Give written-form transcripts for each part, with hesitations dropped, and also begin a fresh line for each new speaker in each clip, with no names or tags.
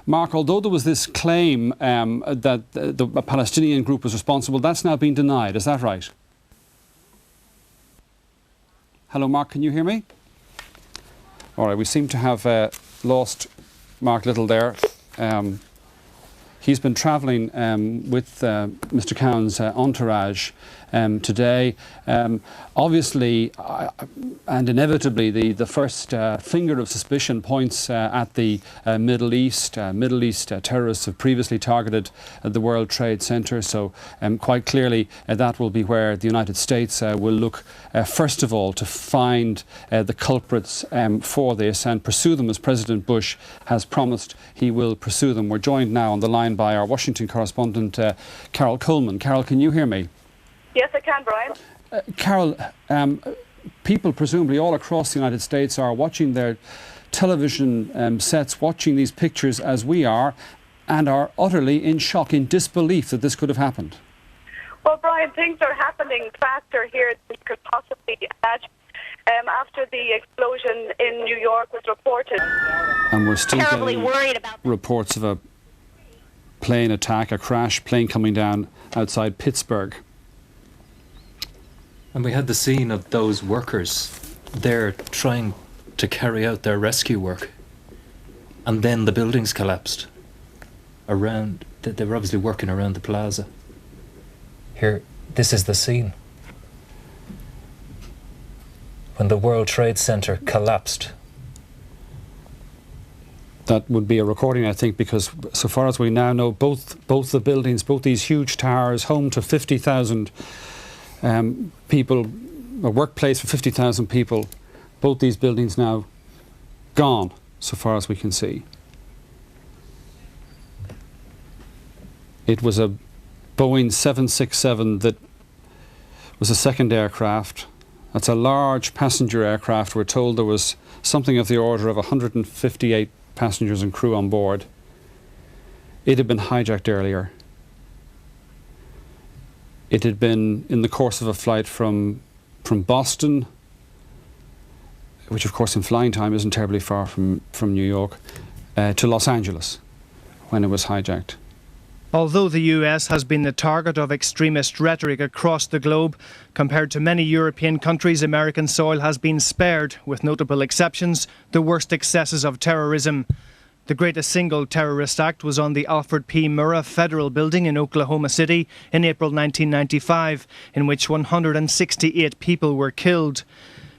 Mark, although there was this claim that the Palestinian group was responsible, that's now been denied. Is that right? Hello, Mark, can you hear me? All right, we seem to have lost Mark Little there. He's been travelling with Mr. Cowen's entourage today. Obviously and inevitably the first finger of suspicion points at the Middle East. Middle East terrorists have previously targeted the World Trade Center, so quite clearly that will be where the United States will look first of all to find the culprits for this and pursue them as President Bush has promised he will pursue them. We're joined now on the line by our Washington correspondent Carol Coleman. Carol, can you hear me?
Yes, I can, Brian.
Carol, people presumably all across the United States are watching their television sets, watching these pictures as we are, and are utterly in shock, in disbelief that this could have happened.
Well, Brian, things are happening faster here than you could possibly imagine. After the explosion in New York was reported.
And we're still getting worried about reports of a plane attack, a crash, plane coming down outside Pittsburgh.
And we had the scene of those workers there trying to carry out their rescue work. And then the buildings collapsed around. They were obviously working around the plaza. Here, this is the scene. When the World Trade Center collapsed.
That would be a recording, I think, because so far as we now know, both the buildings, both these huge towers, home to 50,000 people, a workplace for 50,000 people, both these buildings now gone, so far as we can see. It was a Boeing 767 that was a second aircraft. That's a large passenger aircraft. We're told there was something of the order of 158 passengers and crew on board. It had been hijacked earlier. It had been in the course of a flight from Boston, which of course in flying time isn't terribly far from New York, to Los Angeles when it was hijacked.
Although the US has been the target of extremist rhetoric across the globe, compared to many European countries, American soil has been spared, with notable exceptions, the worst excesses of terrorism. The greatest single terrorist act was on the Alfred P. Murrah Federal Building in Oklahoma City in April 1995, in which 168 people were killed.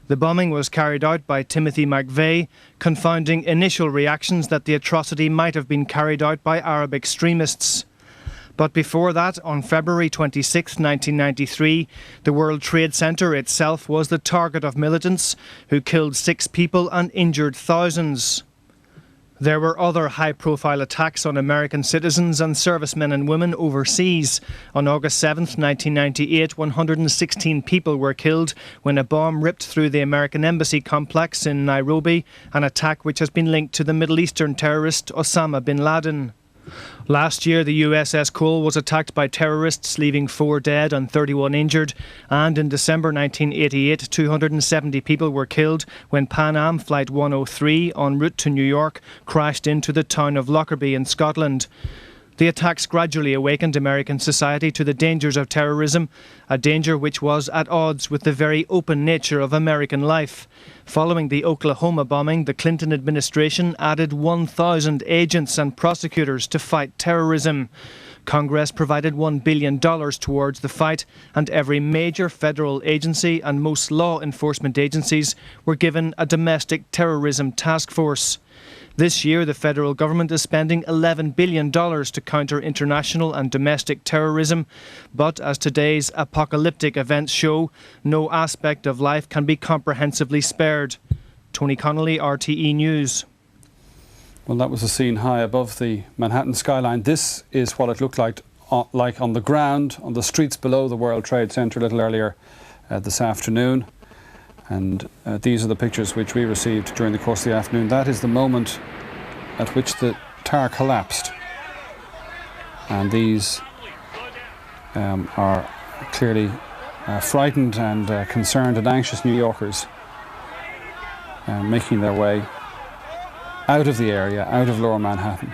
The bombing was carried out by Timothy McVeigh, confounding initial reactions that the atrocity might have been carried out by Arab extremists. But before that, on February 26, 1993, the World Trade Center itself was the target of militants who killed 6 people and injured thousands. There were other high-profile attacks on American citizens and servicemen and women overseas. On August 7, 1998, 116 people were killed when a bomb ripped through the American embassy complex in Nairobi, an attack which has been linked to the Middle Eastern terrorist Osama bin Laden. Last year, the USS Cole was attacked by terrorists, leaving 4 dead and 31 injured. And in December 1988, 270 people were killed when Pan Am Flight 103, en route to New York, crashed into the town of Lockerbie in Scotland. The attacks gradually awakened American society to the dangers of terrorism, a danger which was at odds with the very open nature of American life. Following the Oklahoma bombing, the Clinton administration added 1,000 agents and prosecutors to fight terrorism. Congress provided $1 billion towards the fight, and every major federal agency and most law enforcement agencies were given a domestic terrorism task force. This year, the federal government is spending $11 billion to counter international and domestic terrorism. But as today's apocalyptic events show, no aspect of life can be comprehensively spared. Tony Connolly, RTE News.
Well, that was a scene high above the Manhattan skyline. This is what it looked like on the ground, on the streets below the World Trade Center a little earlier this afternoon. And these are the pictures which we received during the course of the afternoon. That is the moment at which the tower collapsed. And these are clearly frightened and concerned and anxious New Yorkers making their way out of the area, out of Lower Manhattan.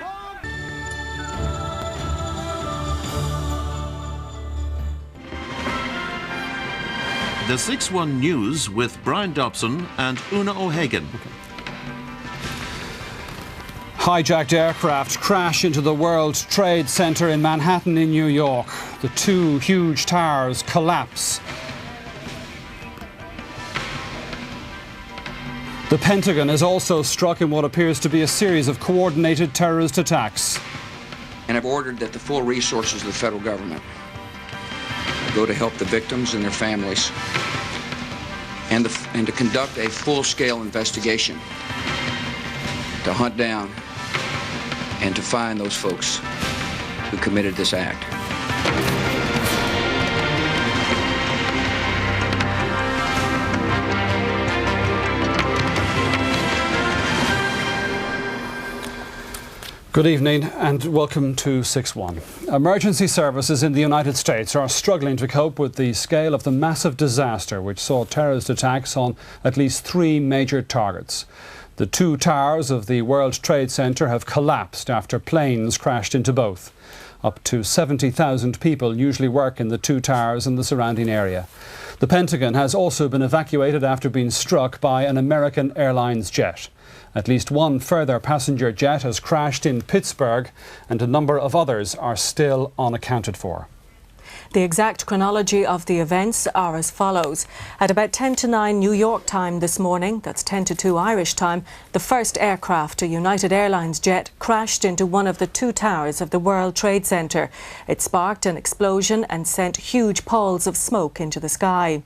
The 6-1 News with Brian Dobson and Una O'Hagan.
Hijacked aircraft crash into the World Trade Center in Manhattan in New York. The two huge towers collapse. The Pentagon is also struck in what appears to be a series of coordinated terrorist attacks.
And have ordered that the full resources of the federal government go to help the victims and their families, and to conduct a full-scale investigation to hunt down and to find those folks who committed this act.
Good evening and welcome to 6-1. Emergency services in the United States are struggling to cope with the scale of the massive disaster which saw terrorist attacks on at least 3 major targets. The 2 towers of the World Trade Center have collapsed after planes crashed into both. Up to 70,000 people usually work in the 2 towers and the surrounding area. The Pentagon has also been evacuated after being struck by an American Airlines jet. At least 1 further passenger jet has crashed in Pittsburgh and a number of others are still unaccounted for.
The exact chronology of the events are as follows. At about 10 to 9 New York time this morning, that's 10 to 2 Irish time, the first aircraft, a United Airlines jet, crashed into one of the 2 towers of the World Trade Center. It sparked an explosion and sent huge palls of smoke into the sky.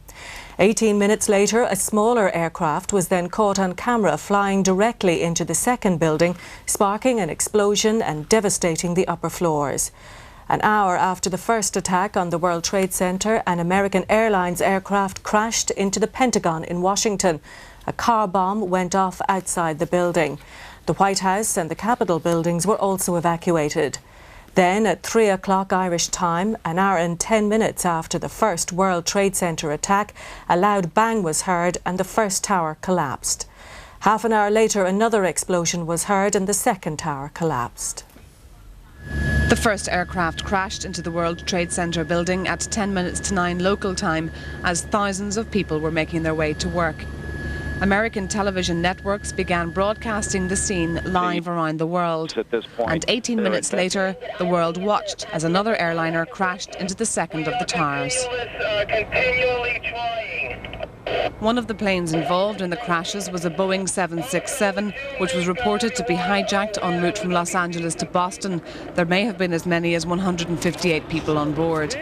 18 minutes later, a smaller aircraft was then caught on camera flying directly into the second building, sparking an explosion and devastating the upper floors. An hour after the first attack on the World Trade Center, an American Airlines aircraft crashed into the Pentagon in Washington. A car bomb went off outside the building. The White House and the Capitol buildings were also evacuated. Then, at 3 o'clock Irish time, an hour and 10 minutes after the first World Trade Center attack, a loud bang was heard and the first tower collapsed. Half an hour later, another explosion was heard and the second tower collapsed.
The first aircraft crashed into the World Trade Center building at 10 minutes to 9 local time as thousands of people were making their way to work. American television networks began broadcasting the scene live around the world. And 18 minutes later, the world watched as another airliner crashed into the second of the towers. One of the planes involved in the crashes was a Boeing 767, which was reported to be hijacked en route from Los Angeles to Boston. There may have been as many as 158 people on board.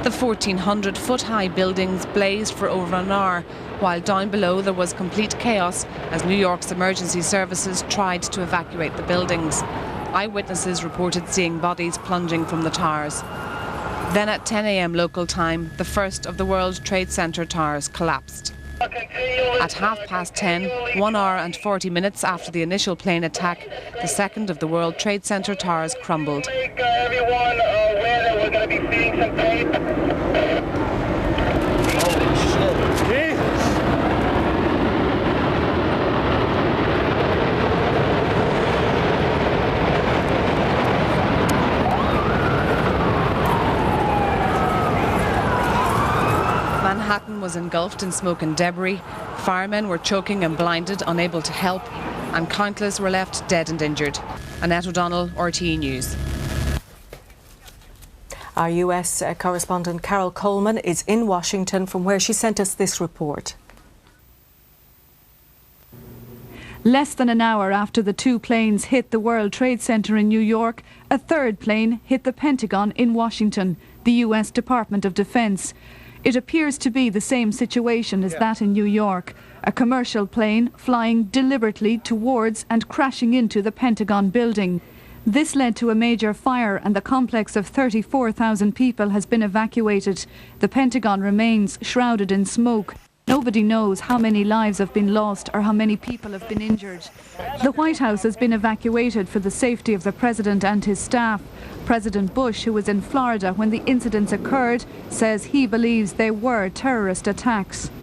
The 1,400-foot-high buildings blazed for over an hour, while down below there was complete chaos as New York's emergency services tried to evacuate the buildings. Eyewitnesses reported seeing bodies plunging from the towers. Then at 10 a.m. local time, the first of the World Trade Center towers collapsed. At 10:30, 1 hour and 40 minutes after the initial plane attack, the second of the World Trade Center towers crumbled. Manhattan was engulfed in smoke and debris. Firemen were choking and blinded, unable to help, and countless were left dead and injured. Annette O'Donnell, RTE News.
Our US correspondent Carol Coleman is in Washington, from where she sent us this report.
Less than an hour after the 2 planes hit the World Trade Center in New York, a third plane hit the Pentagon in Washington, the US Department of Defense. It appears to be the same situation as that in New York. A commercial plane flying deliberately towards and crashing into the Pentagon building. This led to a major fire and the complex of 34,000 people has been evacuated. The Pentagon remains shrouded in smoke. Nobody knows how many lives have been lost or how many people have been injured. The White House has been evacuated for the safety of the president and his staff. President Bush, who was in Florida when the incidents occurred, says he believes they were terrorist attacks.